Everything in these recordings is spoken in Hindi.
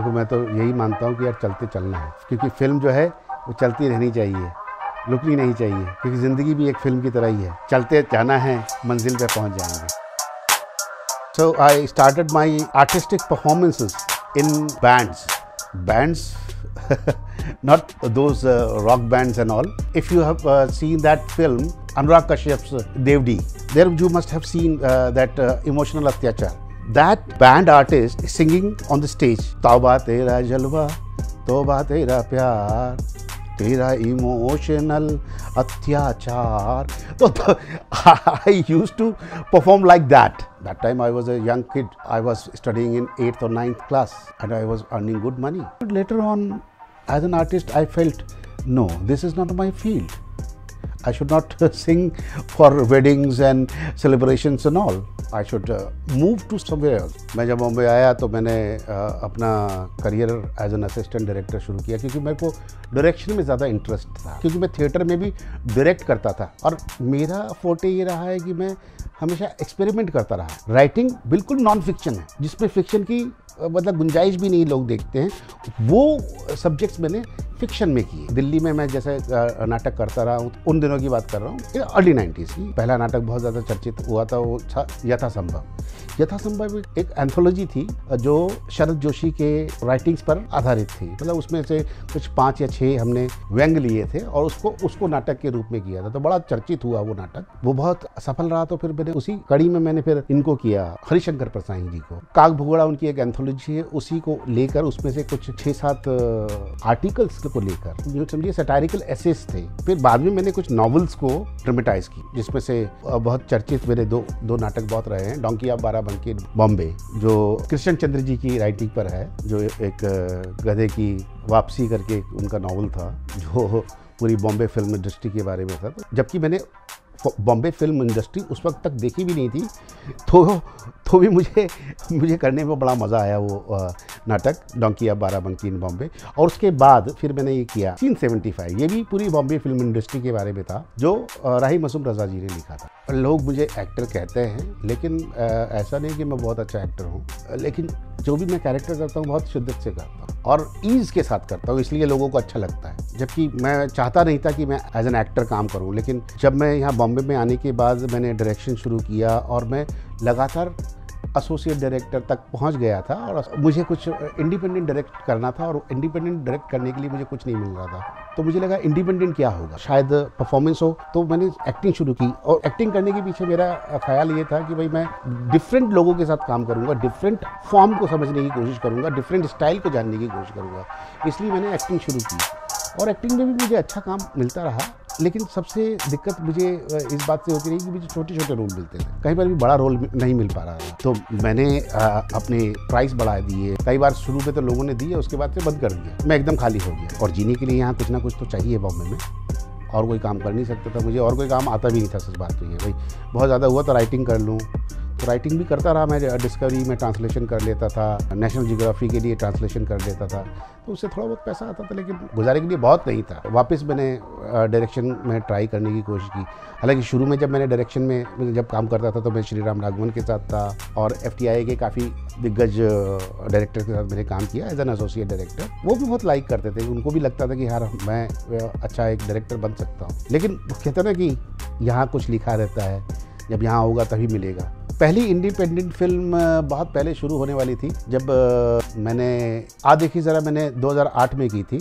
देखो मैं तो यही मानता हूँ कि यार चलते चलना है, क्योंकि फिल्म जो है वो चलती रहनी चाहिए, रुकनी नहीं चाहिए, क्योंकि ज़िंदगी भी एक फिल्म की तरह ही है, चलते जाना है, मंजिल पे पहुँच जाएंगे। So I started my artistic performances in bands, not those rock bands and all. If you have seen that film, Anurag Kashyap's Devdi, there you must have seen that emotional atyachar. That band artist is singing on the stage, Tauba tera jalwa, Tauba tera pyar, तेरा इमोशनल अत्याचार. So I used to perform like that. That time I was a young kid. I was studying in 8th or 9th class and I was earning good money. Later on, as an artist, I felt, no, this is not my field. I should not sing for weddings and celebrations and all. I should move to somewhere else. मैं जब बॉम्बे आया तो मैंने अपना career as an assistant director शुरू किया, क्योंकि मेरे को डायरेक्शन में ज़्यादा इंटरेस्ट था, क्योंकि मैं थिएटर में भी डायरेक्ट करता था और मेरा फोटे ये रहा है कि मैं हमेशा एक्सपेरिमेंट करता रहा. राइटिंग बिल्कुल नॉन फिक्शन है, जिसमें फिक्शन की मतलब गुंजाइश भी नहीं लोग देखते हैं, वो सब्जेक्ट्स मैंने फिक्शन में किए. दिल्ली में मैं जैसे नाटक करता रहा हूँ, उन दिनों की बात कर रहा हूँ, अर्ली 90s की. पहला नाटक बहुत ज़्यादा चर्चित हुआ था, वो था यथासंभव. यथासंभव एक एंथोलॉजी थी जो शरद जोशी के राइटिंग्स पर आधारित थी. मतलब उसमें से कुछ 5 या 6 हमने व्यंग लिए थे और उसको नाटक के रूप में किया था, तो बड़ा चर्चित हुआ वो नाटक. वो बहुत सफल रहा, तो फिर मैंने उसी कड़ी में मैंने फिर इनको किया, हरिशंकर प्रसाई जी को. काग भगोड़ा उनकी एक एंथोलॉजी है, उसी को लेकर उसमें से कुछ 6-7 आर्टिकल्स को लेकर जो समझिए सटायरिकल एसेस थे. फिर बाद में मैंने कुछ नॉवेल्स को ड्रामेटाइज की, जिसमें से बहुत चर्चित मेरे दो नाटक बहुत रहे हैं. डोंकी ऑफ बाराबंकी बॉम्बे, जो कृष्ण चंद्र जी की राइटिंग पर है, जो एक गधे की वापसी करके उनका नॉवल था, जो पूरी बॉम्बे फिल्म इंडस्ट्री के बारे में था. जबकि मैंने बॉम्बे फिल्म इंडस्ट्री उस वक्त तक देखी भी नहीं थी, तो भी मुझे करने में बड़ा मज़ा आया वो नाटक डोंकी ऑफ बाराबंकी इन बॉम्बे. और उसके बाद फिर मैंने ये किया 375, ये भी पूरी बॉम्बे फिल्म इंडस्ट्री के बारे में था, जो राही मासूम रज़ा जी ने लिखा था. लोग मुझे एक्टर कहते हैं, लेकिन ऐसा नहीं कि मैं बहुत अच्छा एक्टर हूँ, लेकिन जो भी मैं कैरेक्टर करता हूँ बहुत शिद्दत से करता हूँ और ईज़ के साथ करता हूँ, इसलिए लोगों को अच्छा लगता है. जबकि मैं चाहता नहीं था कि मैं एज एन एक्टर काम करूँ, लेकिन जब मैं यहाँ बॉम्बे में आने के बाद मैंने डायरेक्शन शुरू किया और मैं लगातार एसोसिएट डायरेक्टर तक पहुंच गया था. और मुझे कुछ इंडिपेंडेंट डायरेक्ट करना था, और इंडिपेंडेंट डायरेक्ट करने के लिए मुझे कुछ नहीं मिल रहा था. तो मुझे लगा इंडिपेंडेंट क्या होगा, शायद परफॉर्मेंस हो. तो मैंने एक्टिंग शुरू की, और एक्टिंग करने के पीछे मेरा ख्याल ये था कि भाई मैं डिफरेंट लोगों के साथ काम करूँगा, डिफरेंट फॉर्म को समझने की कोशिश करूँगा, डिफरेंट स्टाइल को जानने की कोशिश करूँगा. इसलिए मैंने एक्टिंग शुरू की, और एक्टिंग में भी मुझे अच्छा काम मिलता रहा. लेकिन सबसे दिक्कत मुझे इस बात से होती रही कि मुझे छोटे छोटे रोल मिलते थे, कई बार भी बड़ा रोल नहीं मिल पा रहा था. तो मैंने अपने प्राइस बढ़ा दिए. कई बार शुरू में तो लोगों ने दिए, उसके बाद से बंद कर दिया. मैं एकदम खाली हो गया, और जीने के लिए यहाँ कुछ ना कुछ तो चाहिए बॉम्बे में, और कोई काम कर नहीं सकता था. मुझे और कोई काम आता भी नहीं था, सच बात तो ये भाई. बहुत ज़्यादा हुआ तो राइटिंग कर लूँ, तो राइटिंग भी करता रहा. मैं डिस्कवरी में ट्रांसलेशन कर लेता था, नेशनल जियोग्राफी के लिए ट्रांसलेशन कर लेता था, तो उससे थोड़ा बहुत पैसा आता था, लेकिन गुजारे के लिए बहुत नहीं था. वापस मैंने डायरेक्शन में ट्राई करने की कोशिश की. हालांकि शुरू में जब मैंने डायरेक्शन में जब काम करता था तो मैं श्री राम राघवन के साथ था, और FTI के काफ़ी दिग्गज डायरेक्टर के साथ मैंने काम किया एज एन एसोसिएट डायरेक्टर. वो भी बहुत लाइक करते थे, उनको भी लगता था कि यार मैं अच्छा एक डायरेक्टर बन सकता हूँ. लेकिन कहते हैं ना कि यहाँ कुछ लिखा रहता है, जब यहाँ होगा तभी मिलेगा. पहली इंडिपेंडेंट फिल्म बहुत पहले शुरू होने वाली थी, जब मैंने देखिए ज़रा मैंने 2008 में की थी.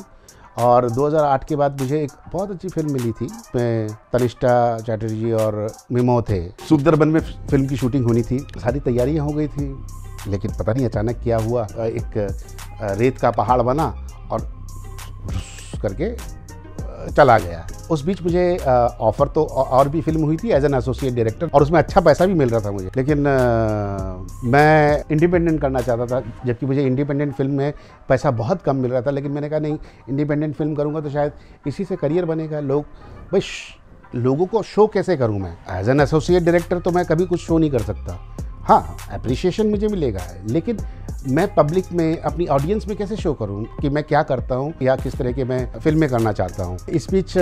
और 2008 के बाद मुझे एक बहुत अच्छी फिल्म मिली थी, मैं तनिष्ठा चैटर्जी और मिमो थे. सुंदरबन में फिल्म की शूटिंग होनी थी, सारी तैयारियां हो गई थी, लेकिन पता नहीं अचानक क्या हुआ, एक रेत का पहाड़ बना और करके चला गया. उस बीच मुझे ऑफ़र तो और भी फिल्म हुई थी एज एन एसोसिएट डायरेक्टर, और उसमें अच्छा पैसा भी मिल रहा था मुझे, लेकिन मैं इंडिपेंडेंट करना चाहता था. जबकि मुझे इंडिपेंडेंट फिल्म में पैसा बहुत कम मिल रहा था, लेकिन मैंने कहा नहीं, इंडिपेंडेंट फिल्म करूँगा तो शायद इसी से करियर बनेगा. भाई लोगों को शो कैसे करूँ मैं? एज एन एसोसिएट डायरेक्टर तो मैं कभी कुछ शो नहीं कर सकता. हाँ, एप्रिसिएशन मुझे मिलेगा, लेकिन मैं पब्लिक में, अपनी ऑडियंस में कैसे शो करूं कि मैं क्या करता हूं या किस तरह के मैं फिल्में करना चाहता हूं। इस बीच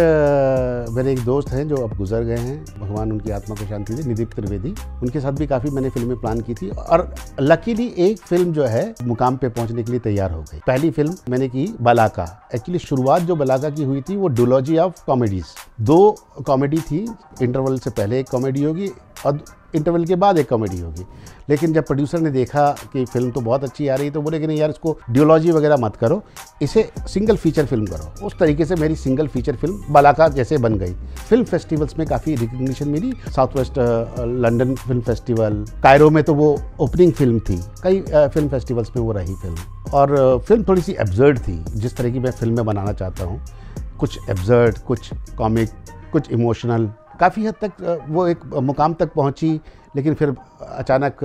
मेरे एक दोस्त हैं जो अब गुजर गए हैं, भगवान उनकी आत्मा को शांति दे, निदीप त्रिवेदी, उनके साथ भी काफ़ी मैंने फिल्में प्लान की थी और लकीली एक फिल्म जो है मुकाम पे पहुंचने के लिए तैयार हो गई। पहली फिल्म मैंने की बलाका। एक्चुअली शुरुआत जो बलाका की हुई थी वो डुलॉजी ऑफ कॉमेडीज, 2 कॉमेडी थी। इंटरवल से पहले एक कॉमेडी होगी और इंटरवल के बाद एक कॉमेडी होगी। लेकिन जब प्रोड्यूसर ने देखा कि फिल्म तो बहुत अच्छी आ रही है तो बोले कि नहीं यार, इसको ड्यूलॉजी वगैरह मत करो, इसे सिंगल फीचर फिल्म करो। उस तरीके से मेरी सिंगल फीचर फिल्म बलाका जैसे बन गई। फिल्म फेस्टिवल्स में काफ़ी रिकग्निशन मिली, south west London film festival, Cairo में तो वो ओपनिंग फिल्म थी, कई फिल्म फेस्टिवल्स में वो रही फिल्म। और फिल्म थोड़ी सी एब्सर्ड थी, जिस तरह की मैं फिल्में बनाना चाहता हूँ, कुछ एब्सर्ड, कुछ कॉमिक, कुछ इमोशनल। काफ़ी हद तक वो एक मुकाम तक पहुंची, लेकिन फिर अचानक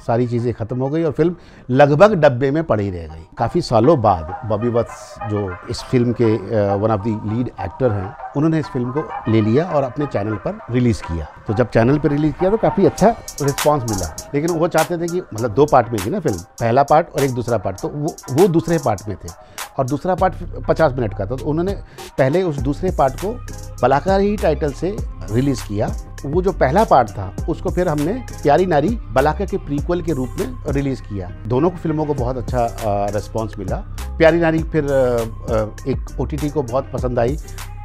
सारी चीज़ें ख़त्म हो गई और फिल्म लगभग डब्बे में पड़ी रह गई। काफ़ी सालों बाद बॉबी वत्स जो इस फिल्म के one of the lead actor हैं, उन्होंने इस फिल्म को ले लिया और अपने चैनल पर रिलीज़ किया। तो जब चैनल पर रिलीज़ किया तो काफ़ी अच्छा रिस्पांस मिला। लेकिन वो चाहते थे कि मतलब 2 पार्ट में थी ना फिल्म, पहला पार्ट और एक दूसरा पार्ट, तो वो दूसरे पार्ट में थे और दूसरा पार्ट 50 मिनट का था। तो उन्होंने पहले उस दूसरे पार्ट को बलाका ही टाइटल से रिलीज़ किया। वो जो पहला पार्ट था उसको फिर हमने प्यारी नारी बलाका के प्रीक्वल के रूप में रिलीज़ किया। दोनों फिल्मों को बहुत अच्छा रिस्पांस मिला। प्यारी नारी फिर एक OTT को बहुत पसंद आई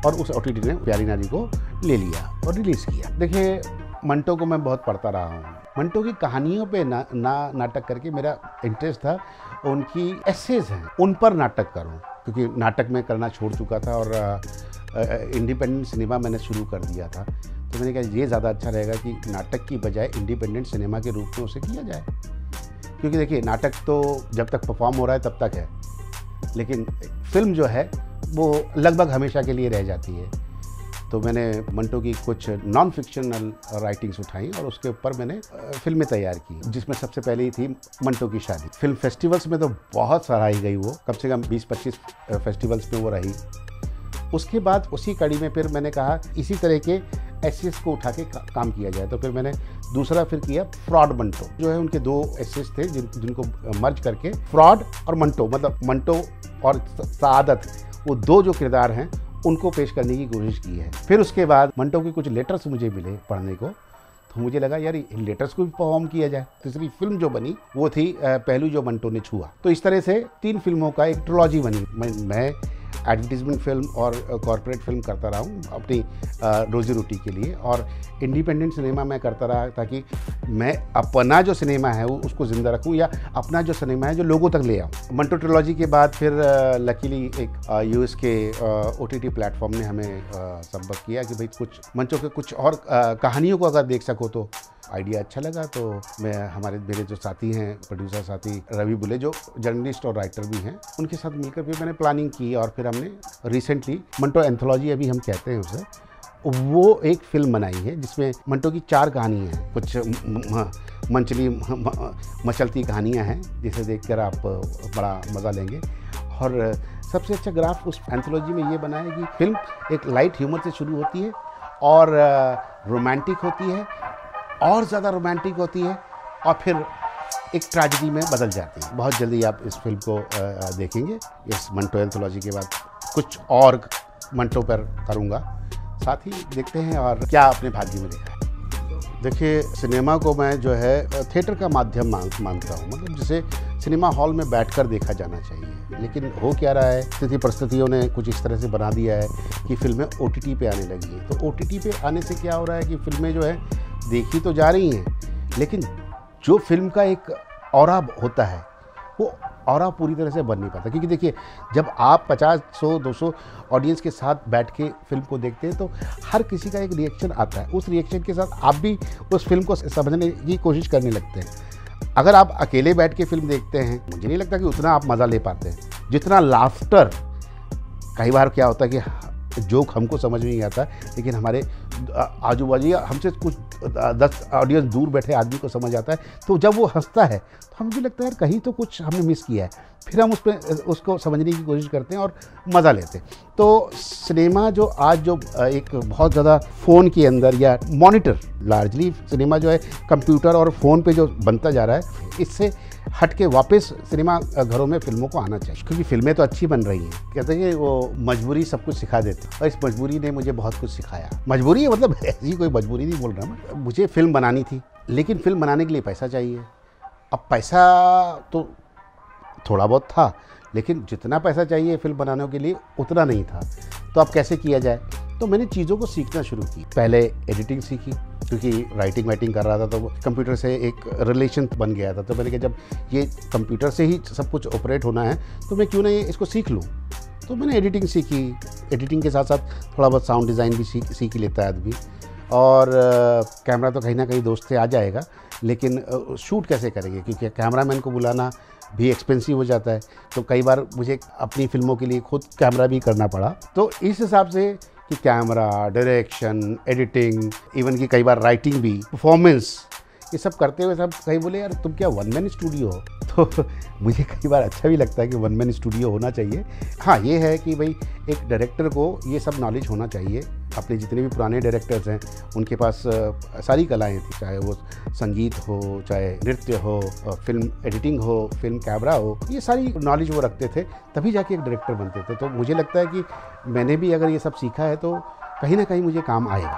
और उस OTT ने प्यारी नारी को ले लिया और रिलीज़ किया। देखिए, मंटो को मैं बहुत पढ़ता रहा हूँ। मंटो की कहानियों पे नाटक करके मेरा इंटरेस्ट था। उनकी एसेज हैं, उन पर नाटक करूँ, क्योंकि नाटक में करना छोड़ चुका था और इंडिपेंडेंट सिनेमा मैंने शुरू कर दिया था। तो मैंने कहा ये ज़्यादा अच्छा रहेगा कि नाटक की बजाय इंडिपेंडेंट सिनेमा के रूप में उसे किया जाए। क्योंकि देखिए, नाटक तो जब तक परफॉर्म हो रहा है तब तक है, लेकिन फिल्म जो है वो लगभग हमेशा के लिए रह जाती है। तो मैंने मंटो की कुछ नॉन फिक्शनल राइटिंग्स उठाई और उसके ऊपर मैंने फिल्में तैयार की, जिसमें सबसे पहले ही थी मंटो की शादी। फिल्म फेस्टिवल्स में तो बहुत सराही गई, वो कम से कम 20-25 फेस्टिवल्स में वो रही। उसके बाद उसी कड़ी में फिर मैंने कहा इसी तरह के एसेस को उठा के काम किया जाए। तो फिर मैंने दूसरा फिर किया फ्रॉड मंटो, जो है उनके 2 एसेस थे जिनको मर्ज करके फ्रॉड और मंटो, मतलब मंटो और सादत, वो 2 जो किरदार हैं उनको पेश करने की कोशिश की है। फिर उसके बाद मंटो के कुछ लेटर्स मुझे मिले पढ़ने को, तो मुझे लगा यार इन लेटर्स को भी परफॉर्म किया जाए। तीसरी फिल्म जो बनी वो थी पहलू जो मंटो ने छुआ। तो इस तरह से 3 फिल्मों का एक ट्रिलॉजी बनी। मैं एडवर्टीजमेंट फिल्म और कॉर्पोरेट फिल्म करता रहा हूँ अपनी रोजी रोटी के लिए, और इंडिपेंडेंट सिनेमा मैं करता रहा ताकि मैं अपना जो सिनेमा है वो उसको ज़िंदा रखूँ, या अपना जो सिनेमा है जो लोगों तक ले आऊँ। मंटो ट्रिलॉजी के बाद फिर लकीली एक US के OTT प्लेटफॉर्म ने हमें संपर्क किया कि भाई कुछ मंचों के कुछ और कहानियों को अगर देख सको तो। आइडिया अच्छा लगा तो मेरे जो साथी हैं, प्रोड्यूसर साथी रवि बुले, जो जर्नलिस्ट और राइटर भी हैं, उनके साथ मिलकर फिर मैंने प्लानिंग की और फिर हमने रिसेंटली मंटो एंथोलॉजी अभी हम कहते हैं उसे, वो एक फिल्म बनाई है जिसमें मंटो की 4 कहानियाँ हैं। कुछ मचलती कहानियाँ हैं जिसे देखकर आप बड़ा मज़ा लेंगे। और सबसे अच्छा ग्राफ उस एंथोलॉजी में ये बना है कि फिल्म एक लाइट ह्यूमर से शुरू होती है और रोमांटिक होती है और ज़्यादा रोमांटिक होती है और फिर एक ट्रेजेडी में बदल जाती है। बहुत जल्दी आप इस फिल्म को देखेंगे। इस मंटो एंथोलॉजी के बाद कुछ और मंटो पर करूँगा, साथ ही देखते हैं और क्या अपने भाग्य में देखा है। देखिए, सिनेमा को मैं जो है थिएटर का माध्यम मानता हूँ, मतलब जिसे सिनेमा हॉल में बैठकर देखा जाना चाहिए। लेकिन हो क्या रहा है, स्थिति परिस्थितियों ने कुछ इस तरह से बना दिया है कि फिल्में OTT पे आने लगी हैं। तो OTT पे आने से क्या हो रहा है कि फिल्में जो है देखी तो जा रही हैं, लेकिन जो फिल्म का एक ऑरा होता है वो ऑरा पूरी तरह से बन नहीं पाता। क्योंकि देखिए, जब आप 50, 100, 200 ऑडियंस के साथ बैठ के फिल्म को देखते हैं तो हर किसी का एक रिएक्शन आता है। उस रिएक्शन के साथ आप भी उस फिल्म को समझने की कोशिश करने लगते हैं। अगर आप अकेले बैठ के फिल्म देखते हैं, मुझे नहीं लगता कि उतना आप मज़ा ले पाते हैं जितना लाफ्टर। कई बार क्या होता है कि जोक हमको समझ में नहीं आता, लेकिन हमारे आजू बाजू या हमसे कुछ 10 ऑडियंस दूर बैठे आदमी को समझ आता है। तो जब वो हंसता है तो हमें भी लगता है यार कहीं तो कुछ हमने मिस किया है। फिर हम उसको समझने की कोशिश करते हैं और मज़ा लेते हैं। तो सिनेमा जो आज जो एक बहुत ज़्यादा फ़ोन के अंदर या मॉनिटर, लार्जली सिनेमा जो है कंप्यूटर और फ़ोन पे जो बनता जा रहा है, इससे हट के वापस सिनेमा घरों में फिल्मों को आना चाहिए, क्योंकि फिल्में तो अच्छी बन रही हैं। कहते हैं कि वो मजबूरी सब कुछ सिखा देती है, और इस मजबूरी ने मुझे बहुत कुछ सिखाया। मजबूरी है मतलब ऐसी कोई मजबूरी नहीं बोल रहा मैं, मुझे फिल्म बनानी थी, लेकिन फिल्म बनाने के लिए पैसा चाहिए। अब पैसा तो थोड़ा बहुत था, लेकिन जितना पैसा चाहिए फिल्म बनाने के लिए उतना नहीं था। तो अब कैसे किया जाए, तो मैंने चीज़ों को सीखना शुरू की। पहले एडिटिंग सीखी, क्योंकि राइटिंग वाइटिंग कर रहा था तो कंप्यूटर से एक रिलेशन बन गया था। तो मैंने कहा जब ये कंप्यूटर से ही सब कुछ ऑपरेट होना है तो मैं क्यों नहीं इसको सीख लूँ। तो मैंने एडिटिंग सीखी। एडिटिंग के साथ साथ थोड़ा बहुत साउंड डिज़ाइन भी सीख लेता है आदमी। और कैमरा तो कहीं ना कहीं दोस्त से आ जाएगा, लेकिन शूट कैसे करेंगे, क्योंकि कैमरामैन को बुलाना भी एक्सपेंसिव हो जाता है। तो कई बार मुझे अपनी फिल्मों के लिए खुद कैमरा भी करना पड़ा। तो इस हिसाब से कि कैमरा, डायरेक्शन, एडिटिंग, इवन कि कई बार राइटिंग भी, परफॉर्मेंस, ये सब करते हुए सब कहीं बोले यार तुम क्या वन मैन स्टूडियो हो। तो मुझे कई बार अच्छा भी लगता है कि वन मैन स्टूडियो होना चाहिए। हाँ, ये है कि भाई एक डायरेक्टर को ये सब नॉलेज होना चाहिए। अपने जितने भी पुराने डायरेक्टर्स हैं उनके पास सारी कलाएँ थी, चाहे वो संगीत हो, चाहे नृत्य हो, फिल्म एडिटिंग हो, फिल्म कैमरा हो, ये सारी नॉलेज वो रखते थे, तभी जाके एक डायरेक्टर बनते थे। तो मुझे लगता है कि मैंने भी अगर ये सब सीखा है तो कहीं ना कहीं मुझे काम आएगा।